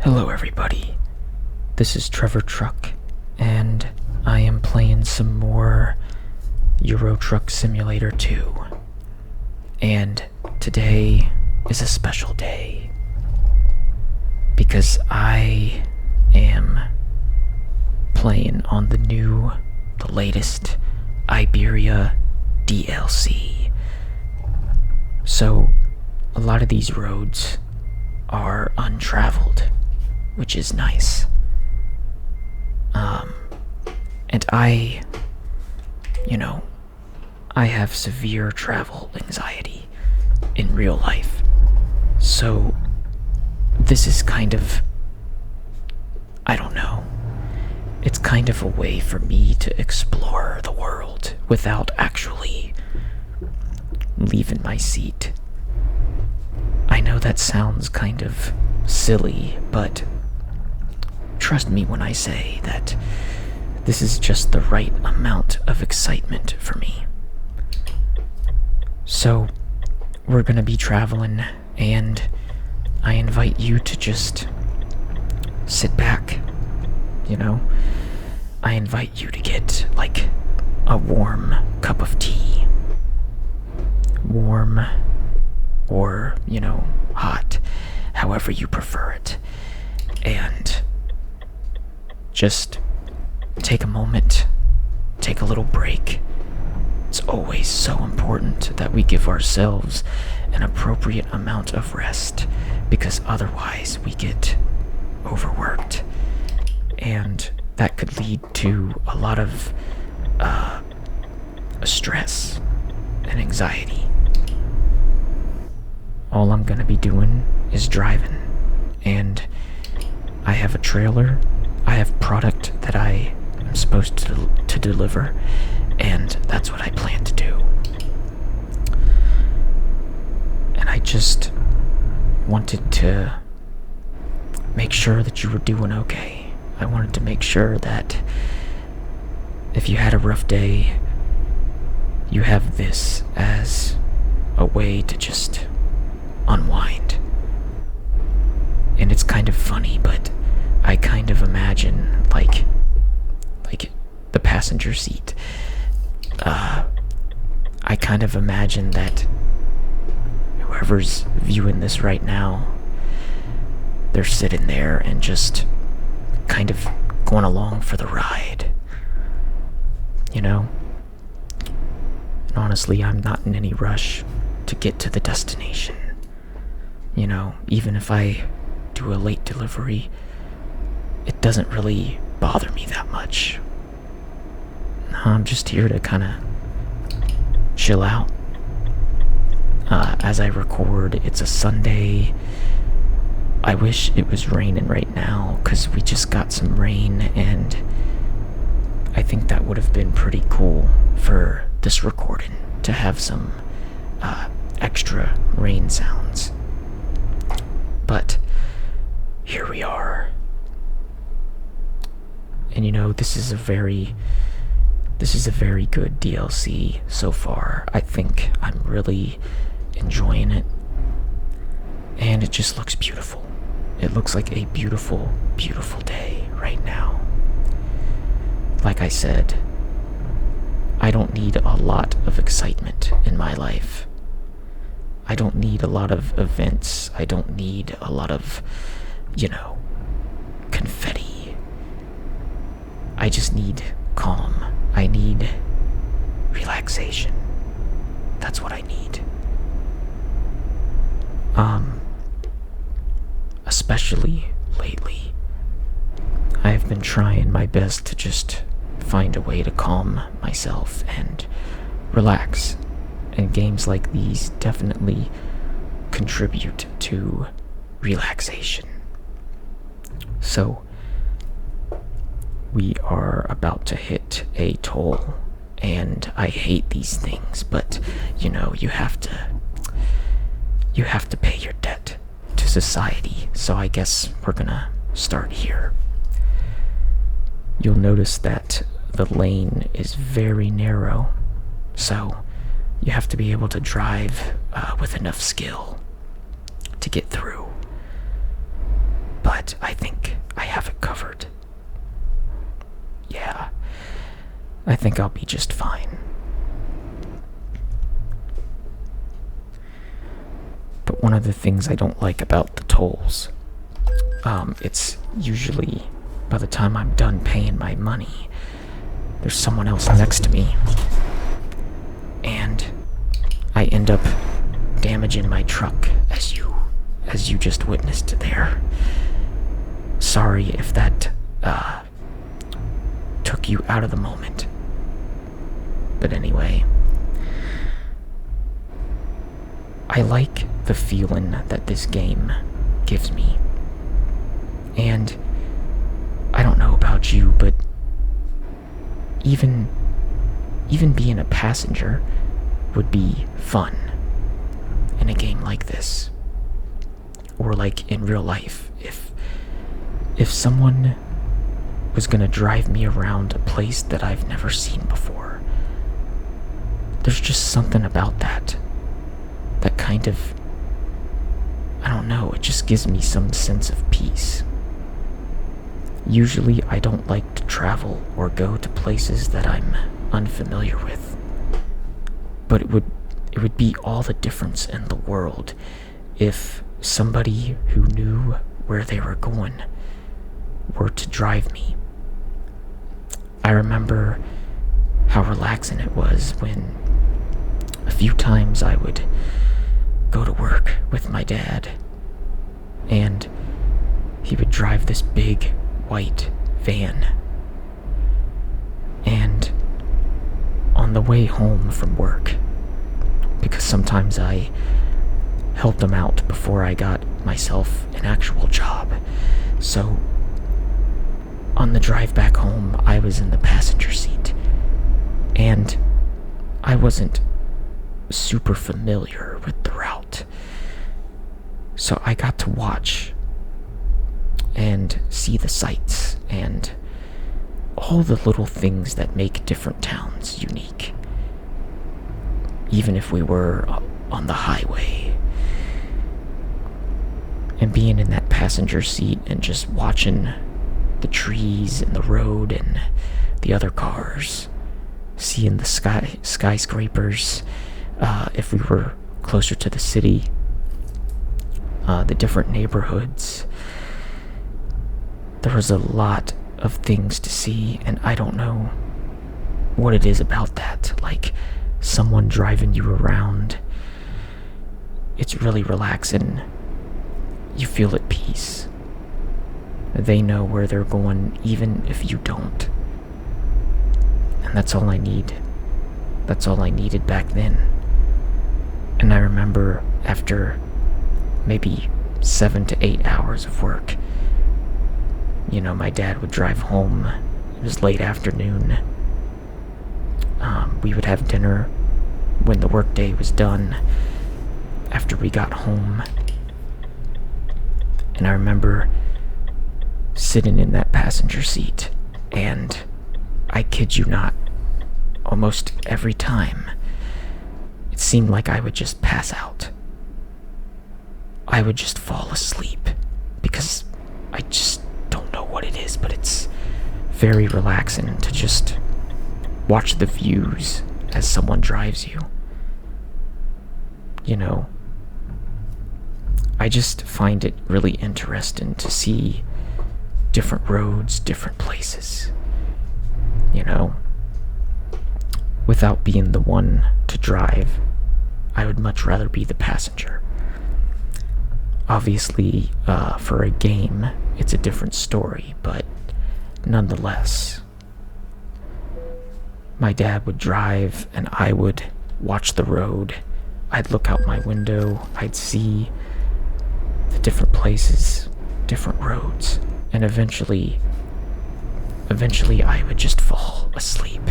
Hello everybody, this is Trevor Truck, and I am playing some more Euro Truck Simulator 2. And today is a special day, because I am playing on the latest Iberia DLC. So, a lot of these roads are untraveled, which is nice. And I have severe travel anxiety in real life. So, this is kind of, I don't know, it's kind of a way for me to explore the world without actually leaving my seat. I know that sounds kind of silly, but trust me when I say that this is just the right amount of excitement for me. So, we're gonna be traveling, and I invite you to just sit back, I invite you to get, like, a warm cup of tea. Warm, or, hot, however you prefer it. And just take a moment, take a little break. It's always so important that we give ourselves an appropriate amount of rest, because otherwise we get overworked. And that could lead to a lot of stress and anxiety. All I'm gonna be doing is driving, and I have a trailer, I have product that I am supposed to deliver, and that's what I plan to do. And I just wanted to make sure that you were doing okay. I wanted to make sure that if you had a rough day, you have this as a way to just unwind. And it's kind of funny, but I kind of imagine like the passenger seat. I kind of imagine that whoever's viewing this right now, they're sitting there and just kind of going along for the ride. And honestly, I'm not in any rush to get to the destination. Even if I do a late delivery, it doesn't really bother me that much. I'm just here to kind of chill out. As I record, it's a Sunday. I wish it was raining right now, because we just got some rain, and I think that would have been pretty cool for this recording, to have some extra rain sounds. But here we are. And this is a very good DLC so far. I think I'm really enjoying it. And it just looks beautiful. It looks like a beautiful, beautiful day right now. Like I said, I don't need a lot of excitement in my life. I don't need a lot of events. I don't need a lot of, confetti. I just need calm. I need relaxation. That's what I need. Especially lately, I've been trying my best to just find a way to calm myself and relax. And games like these definitely contribute to relaxation. So, we are about to hit a toll, and I hate these things, but you have to pay your debt to society. So I guess we're gonna start here. You'll notice that the lane is very narrow, so you have to be able to drive with enough skill to get through. But I I think I have it covered. Yeah, I think I'll be just fine. But one of the things I don't like about the tolls, it's usually by the time I'm done paying my money, there's someone else next to me. And I end up damaging my truck, as you just witnessed there. Sorry if that took you out of the moment. But anyway, I like the feeling that this game gives me. And I don't know about you, but even being a passenger would be fun in a game like this. Or like in real life, if someone was gonna drive me around a place that I've never seen before, there's just something about that kind of, I don't know, it just gives me some sense of peace. Usually I don't like to travel or go to places that I'm unfamiliar with, but it would be all the difference in the world if somebody who knew where they were going were to drive me. I remember how relaxing it was when a few times I would go to work with my dad, and he would drive this big white van. And on the way home from work, because sometimes I helped him out before I got myself an actual job, so on the drive back home, I was in the passenger seat, and I wasn't super familiar with the route, so I got to watch and see the sights and all the little things that make different towns unique, even if we were on the highway. And being in that passenger seat and just watching the trees and the road and the other cars, seeing the skyscrapers, if we were closer to the city, the different neighborhoods. There was a lot of things to see, and I don't know what it is about that. Like, someone driving you around, it's really relaxing. You feel at peace. They know where they're going, even if you don't. And that's all I need. That's all I needed back then. And I remember after maybe 7 to 8 hours of work, my dad would drive home. It was late afternoon. We would have dinner when the workday was done after we got home. And I remember sitting in that passenger seat, and I kid you not, almost every time, it seemed like I would just pass out. I would just fall asleep, because I just don't know what it is, but it's very relaxing to just watch the views as someone drives you. I just find it really interesting to see different roads, different places, Without being the one to drive, I would much rather be the passenger. Obviously, for a game, it's a different story, but nonetheless, my dad would drive and I would watch the road. I'd look out my window, I'd see the different places, different roads, and eventually I would just fall asleep.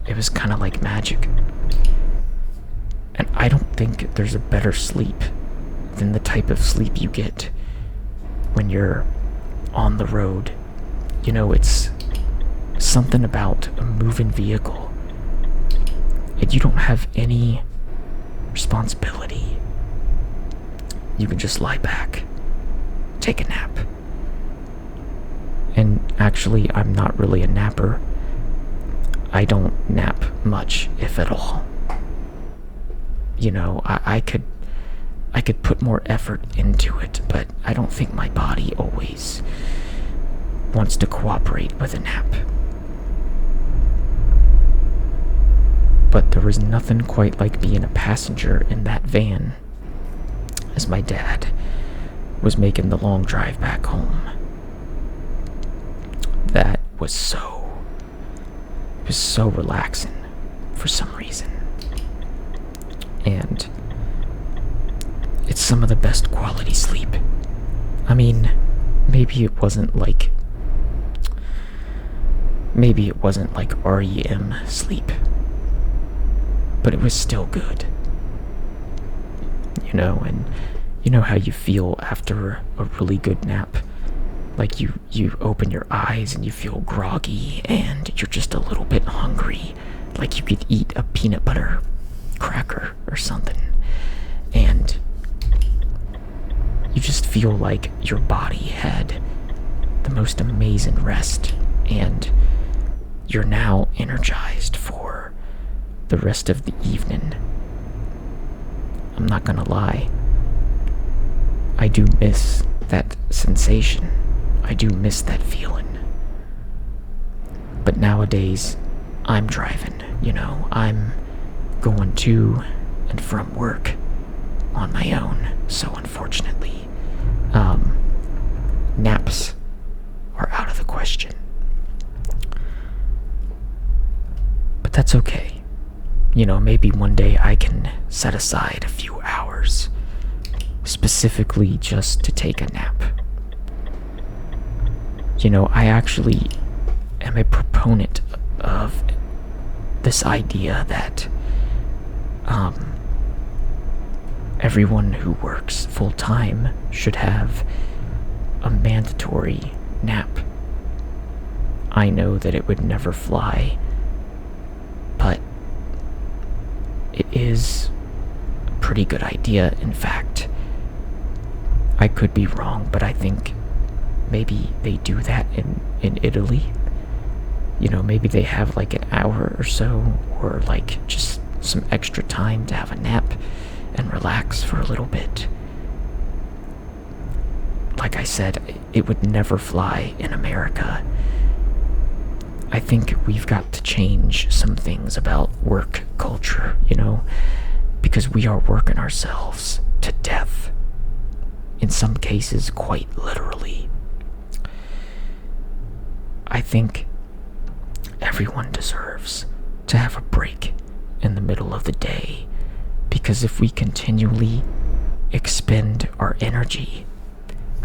It was kind of like magic. And I don't think there's a better sleep than the type of sleep you get when you're on the road. It's something about a moving vehicle, and you don't have any responsibility. You can just lie back, take a nap, Actually, I'm not really a napper. I don't nap much, if at all. You know, I could put more effort into it, but I don't think my body always wants to cooperate with a nap. But there was nothing quite like being a passenger in that van as my dad was making the long drive back home. That was so relaxing for some reason. And it's some of the best quality sleep. I mean, maybe it wasn't like REM sleep, but it was still good. You know, and you know how you feel after a really good nap? Like you open your eyes and you feel groggy and you're just a little bit hungry. Like you could eat a peanut butter cracker or something. And you just feel like your body had the most amazing rest. And you're now energized for the rest of the evening. I'm not gonna lie. I do miss that sensation. I do miss that feeling. But nowadays, I'm driving, you know, I'm going to and from work on my own, so unfortunately, naps are out of the question. But that's okay. You know, maybe one day I can set aside a few hours specifically just to take a nap. You know, I actually am a proponent of this idea that everyone who works full-time should have a mandatory nap. I know that it would never fly, but it is a pretty good idea. In fact, I could be wrong, but I think maybe they do that in Italy. You know, maybe they have like an hour or so, or like just some extra time to have a nap and relax for a little bit. Like I said, it would never fly in America. I think we've got to change some things about work culture, you know, because we are working ourselves to death. In some cases, quite literally. I think everyone deserves to have a break in the middle of the day, because if we continually expend our energy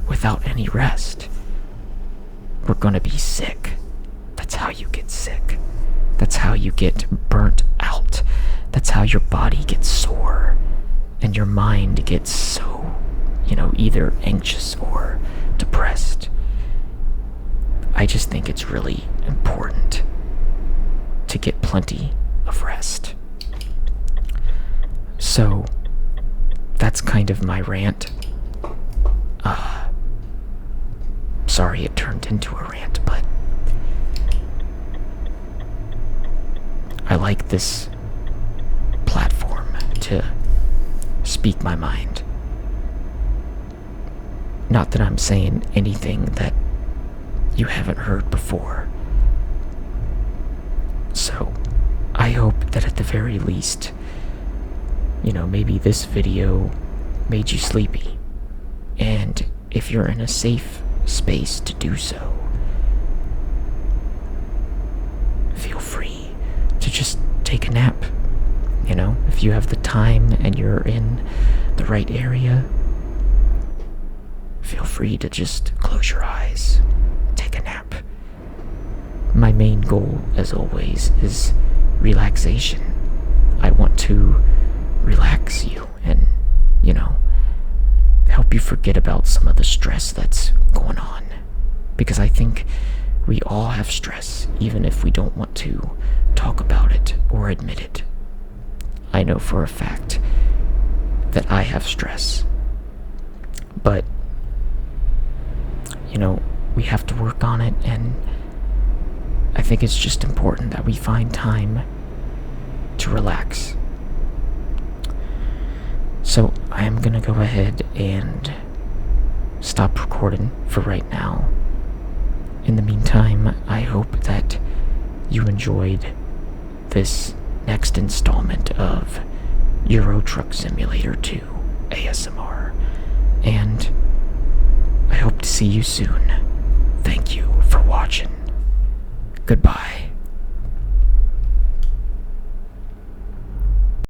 without any rest, we're gonna be sick. That's how you get sick. That's how you get burnt out. That's how your body gets sore and your mind gets so, you know, either anxious or depressed. I just think it's really important to get plenty of rest. So, that's kind of my rant. Sorry it turned into a rant, but I like this platform to speak my mind. Not that I'm saying anything that you haven't heard before. So, I hope that at the very least, you know, maybe this video made you sleepy. And if you're in a safe space to do so, feel free to just take a nap. You know, if you have the time and you're in the right area, feel free to just close your eyes, take a nap. My main goal, as always, is relaxation. I want to relax you and, you know, help you forget about some of the stress that's going on. Because I think we all have stress, even if we don't want to talk about it or admit it. I know for a fact that I have stress. But, you know, we have to work on it, and I think it's just important that we find time to relax. So I am gonna go ahead and stop recording for right now. In the meantime, I hope that you enjoyed this next installment of Euro Truck Simulator 2 ASMR, and I hope to see you soon. Thank you for watching. Goodbye.